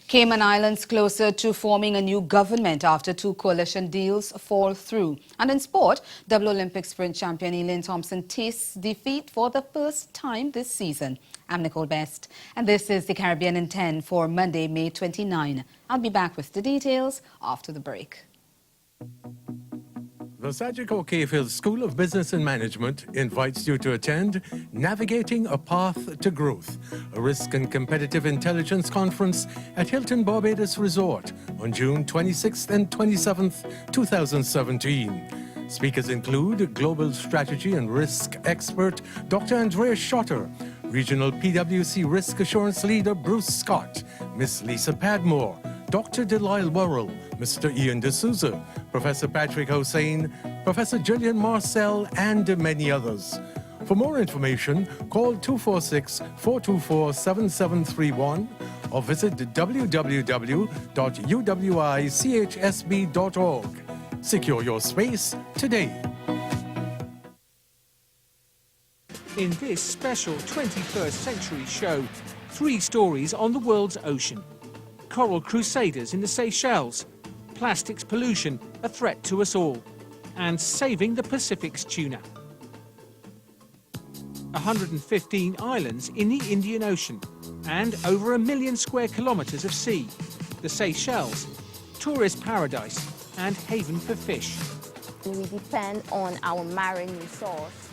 Cayman Islands closer to forming a new government after two coalition deals fall through. And in sport, double Olympic sprint champion Elaine Thompson tastes defeat for the first time this season. I'm Nicole Best, and this is the Caribbean in 10 for Monday, May 29. I'll be back with the details after the break. The Sajiko Cayfield School of Business and Management invites you to attend Navigating a Path to Growth, a risk and competitive intelligence conference at Hilton Barbados Resort on June 26th and 27th, 2017. Speakers include Global Strategy and Risk expert Dr. Andrea Schotter, Regional PwC Risk Assurance Leader Bruce Scott, Miss Lisa Padmore, Dr. Delisle Worrell, Mr. Ian D'Souza, Professor Patrick Hossain, Professor Julian Marcel, and many others. For more information, call 246-424-7731 or visit www.uwichsb.org. Secure your space today. In this special 21st century show, 3 stories on the world's ocean. Coral crusaders in the Seychelles, plastics pollution, a threat to us all, and saving the Pacific's tuna. 115 islands in the Indian Ocean and over 1 million square kilometres of sea. The Seychelles, tourist paradise and haven for fish. We depend on our marine resource.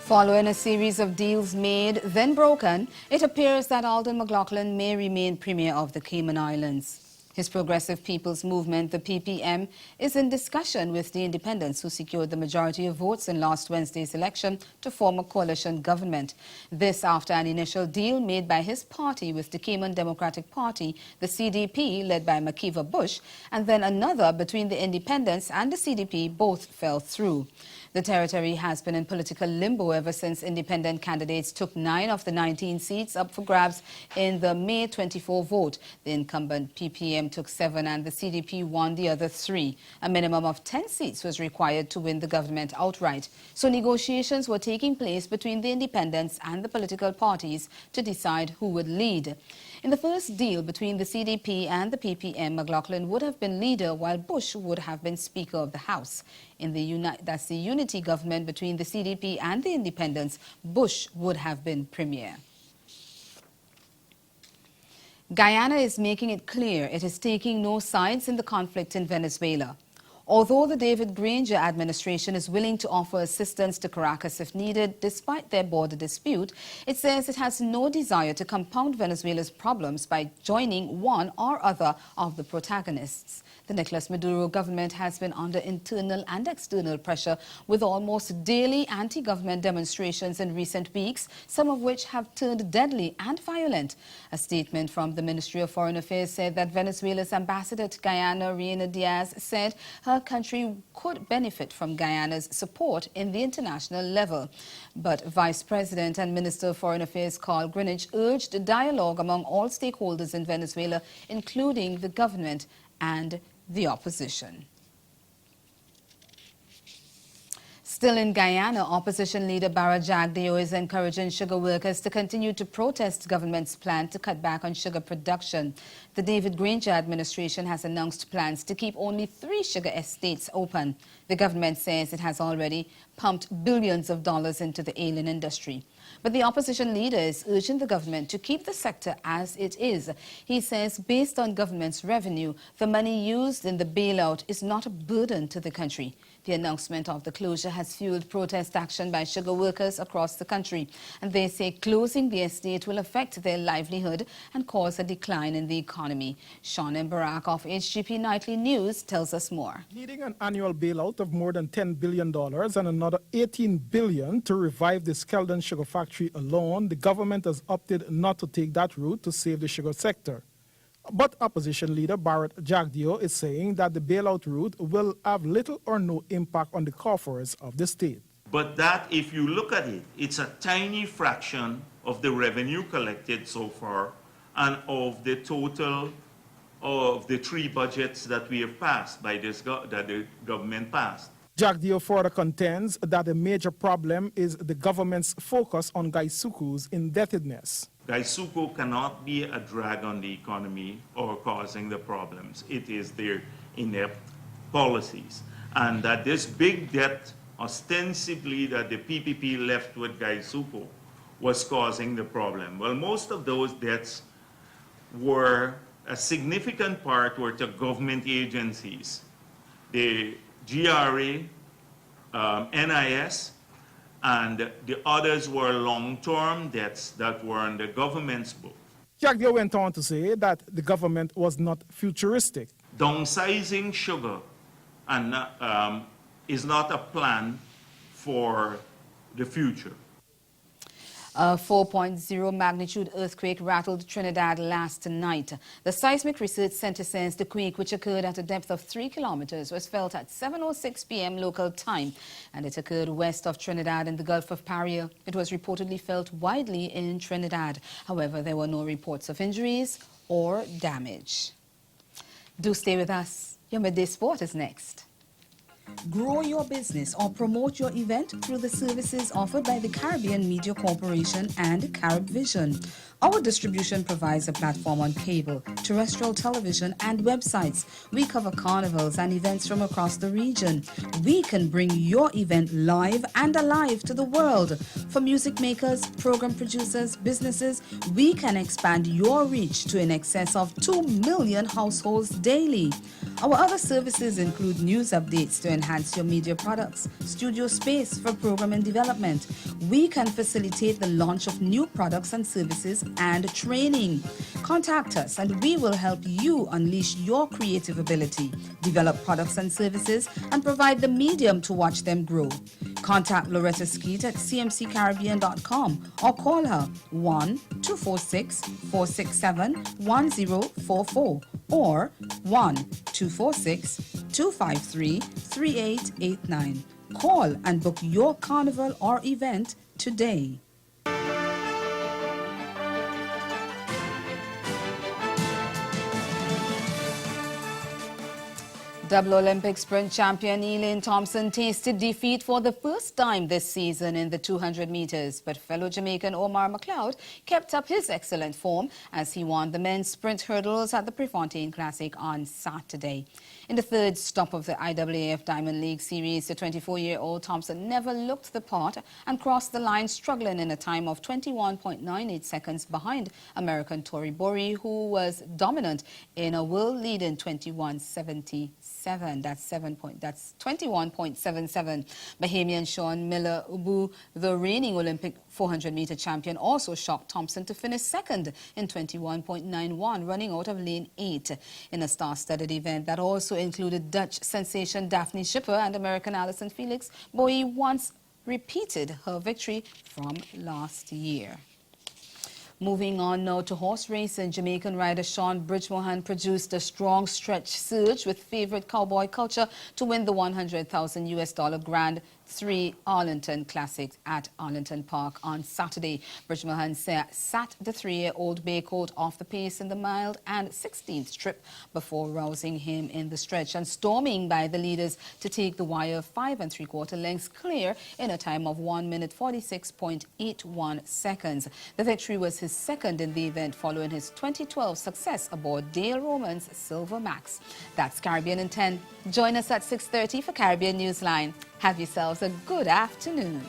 Following a series of deals made, then broken, it appears that Alden McLaughlin may remain Premier of the Cayman Islands. His Progressive People's Movement, the PPM, is in discussion with the independents who secured the majority of votes in last Wednesday's election to form a coalition government. This after an initial deal made by his party with the Cayman Democratic Party, the CDP, led by Makiva Bush, and then another between the independents and the CDP, both fell through. The territory has been in political limbo ever since independent candidates took 9 of the 19 seats up for grabs in the May 24 vote. The incumbent PPM took 7 and the CDP won the other 3. A minimum of 10 seats was required to win the government outright. So negotiations were taking place between the independents and the political parties to decide who would lead. In the first deal between the CDP and the PPM, McLaughlin would have been leader while Bush would have been Speaker of the House. In the unity government between the CDP and the independents, Bush would have been Premier. Guyana is making it clear it is taking no sides in the conflict in Venezuela. Although the David Granger administration is willing to offer assistance to Caracas if needed, despite their border dispute, it says it has no desire to compound Venezuela's problems by joining one or other of the protagonists. The Nicolas Maduro government has been under internal and external pressure with almost daily anti-government demonstrations in recent weeks, some of which have turned deadly and violent. A statement from the Ministry of Foreign Affairs said that Venezuela's ambassador to Guyana, Reina Diaz, said her country could benefit from Guyana's support in the international level. But Vice President and Minister of Foreign Affairs Carl Greenidge urged dialogue among all stakeholders in Venezuela, including the government and the opposition. Still in Guyana, opposition leader Bara Jagdeo is encouraging sugar workers to continue to protest government's plan to cut back on sugar production. The David Granger administration has announced plans to keep only 3 sugar estates open. The government says it has already pumped billions of dollars into the ailing industry. But the opposition leader is urging the government to keep the sector as it is. He says based on government's revenue, the money used in the bailout is not a burden to the country. The announcement of the closure has fueled protest action by sugar workers across the country. And they say closing the estate will affect their livelihood and cause a decline in the economy. Sean Mbarak of HGP Nightly News tells us more. Needing an annual bailout of more than $10 billion and another $18 billion to revive the Skeldon sugar factory alone, the government has opted not to take that route to save the sugar sector. But opposition leader Bara Jagdeo is saying that the bailout route will have little or no impact on the coffers of the state. But that, if you look at it, it's a tiny fraction of the revenue collected so far and of the total of the 3 budgets that we have passed by that the government passed. Jack Dio further contends that the major problem is the government's focus on Gaisuku's indebtedness. Gaisuku cannot be a drag on the economy or causing the problems. It is their inept policies. And that this big debt, ostensibly that the PPP left with Gaisuku, was causing the problem. Well, most of those debts were, a significant part were to government agencies. The GRA, NIS, and the others were long-term debts that were on the government's book. Jack Dio went on to say that the government was not futuristic. Downsizing sugar is not a plan for the future. A 4.0 magnitude earthquake rattled Trinidad last night. The Seismic Research Center says the quake, which occurred at a depth of 3 kilometers, was felt at 7:06 p.m. local time, and it occurred west of Trinidad in the Gulf of Paria. It was reportedly felt widely in Trinidad. However, there were no reports of injuries or damage. Do stay with us. Your Midday Sport is next. Grow your business or promote your event through the services offered by the Caribbean Media Corporation and CaribVision. Our distribution provides a platform on cable, terrestrial television, and websites. We cover carnivals and events from across the region. We can bring your event live and alive to the world. For music makers, program producers, businesses, we can expand your reach to in excess of 2 million households daily. Our other services include news updates to enhance your media products, studio space for program and development. We can facilitate the launch of new products and services and training. Contact us and we will help you unleash your creative ability, develop products and services, and provide the medium to watch them grow. Contact Loretta Skeet at cmccaribbean.com or call her 1-246-467-1044 or 1-246-253-3889. Call and book your carnival or event today. Double Olympic sprint champion Elaine Thompson tasted defeat for the first time this season in the 200 meters, but fellow Jamaican Omar McLeod kept up his excellent form as he won the men's sprint hurdles at the Prefontaine Classic on Saturday. In the third stop of the IAAF Diamond League Series, the 24-year-old Thompson never looked the part and crossed the line struggling in a time of 21.98 seconds behind American Tori Bori, who was dominant in a world-leading 21.77. That's 21.77. Bahamian Sean Miller-Ubu, the reigning Olympic 400-meter champion, also shocked Thompson to finish second in 21.91, running out of lane 8 in a star-studded event that also included Dutch sensation Daphne Schipper and American Allyson Felix. Bowie once repeated her victory from last year. Moving on now to horse racing, Jamaican rider Sean Bridgemohan produced a strong stretch surge with favorite Cowboy Culture to win the $100,000 Grand 3 Arlington Classic at Arlington Park on Saturday. Bridgemohan sat the 3-year-old Bay Colt off the pace in the mile and 16th trip before rousing him in the stretch and storming by the leaders to take the wire 5 3/4 lengths clear in a time of 1 minute 46.81 seconds. The victory was his second in the event following his 2012 success aboard Dale Roman's Silver Max. That's Caribbean in 10. Join us at 6:30 for Caribbean Newsline. Have yourselves a good afternoon.